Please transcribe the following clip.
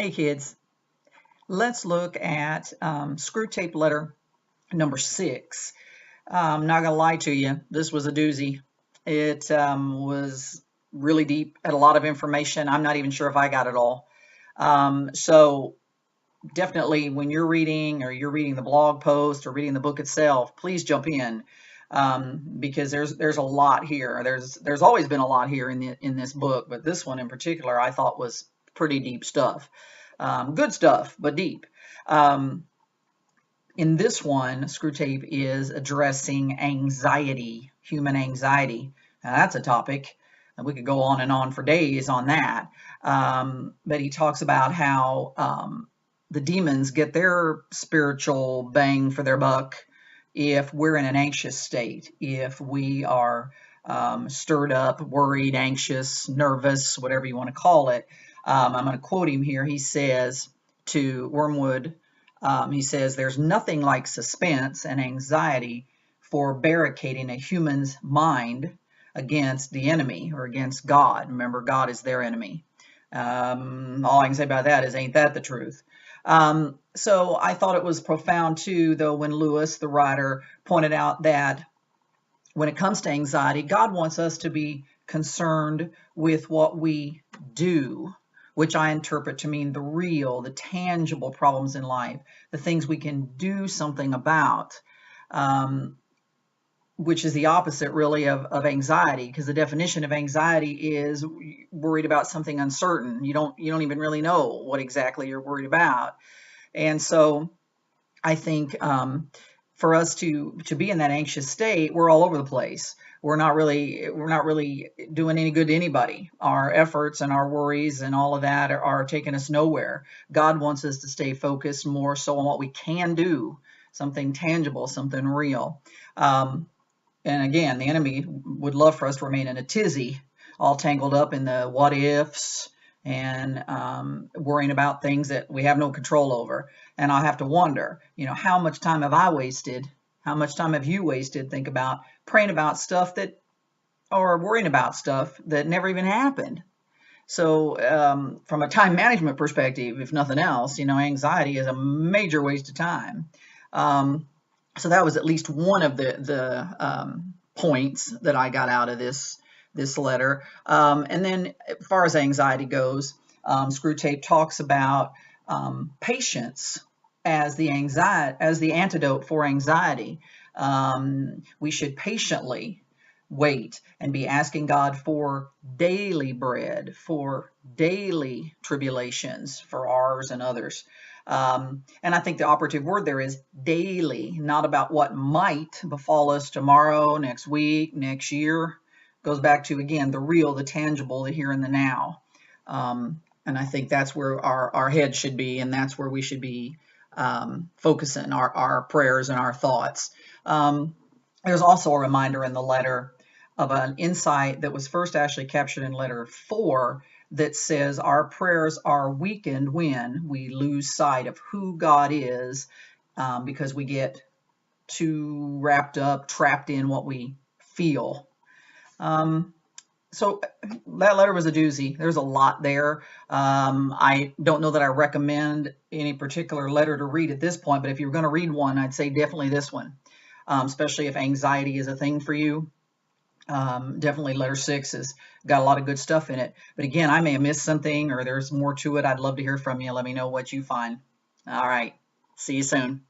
Hey kids, let's look at Screwtape letter number 6. I'm not going to lie to you, this was a doozy. It was really deep, had a lot of information. I'm not even sure if I got it all. So definitely when you're reading or you're reading the blog post or reading the book itself, please jump in because there's a lot here. There's always been a lot here in this book, but this one in particular I thought was pretty deep stuff. Good stuff, but deep. Um, in this one, Screwtape is addressing anxiety, human anxiety. Now, that's a topic, and we could go on and on for days on that. But he talks about how the demons get their spiritual bang for their buck if we're in an anxious state, if we are stirred up, worried, anxious, nervous, whatever you want to call it. I'm going to quote him here. He says to Wormwood, he says, "There's nothing like suspense and anxiety for barricading a human's mind against the enemy or against God." Remember, God is their enemy. All I can say about that is, ain't that the truth? So I thought it was profound too, though, when Lewis, the writer, pointed out that when it comes to anxiety, God wants us to be concerned with what we do, which I interpret to mean the real, the tangible problems in life, the things we can do something about, which is the opposite really of anxiety, because the definition of anxiety is worried about something uncertain. You don't even really know what exactly you're worried about. And so I think for us to be in that anxious state, we're all over the place. We're not really doing any good to anybody. Our efforts and our worries and all of that are taking us nowhere. God wants us to stay focused more so on what we can do, something tangible, something real. And again, the enemy would love for us to remain in a tizzy, all tangled up in the what ifs and worrying about things that we have no control over. And I have to wonder, how much time have I wasted? How much time have you wasted? Think about praying about stuff that, or worrying about stuff that never even happened. So from a time management perspective, if nothing else, anxiety is a major waste of time. So that was at least one of the points that I got out of this letter. And then as far as anxiety goes, Screwtape talks about patience as the antidote for anxiety. We should patiently wait and be asking God for daily bread, for daily tribulations for ours and others. And I think the operative word there is daily, not about what might befall us tomorrow, next week, next year. Goes back to, again, the real, the tangible, the here and the now. And I think that's where our head should be, and that's where we should be focusing our prayers and our thoughts. There's also a reminder in the letter of an insight that was first actually captured in letter 4 that says our prayers are weakened when we lose sight of who God is because we get too wrapped up, trapped in what we feel. So that letter was a doozy. There's a lot there. I don't know that I recommend any particular letter to read at this point, but if you're going to read one, I'd say definitely this one, especially if anxiety is a thing for you. Definitely letter 6 has got a lot of good stuff in it. But again, I may have missed something or there's more to it. I'd love to hear from you. Let me know what you find. All right. See you soon.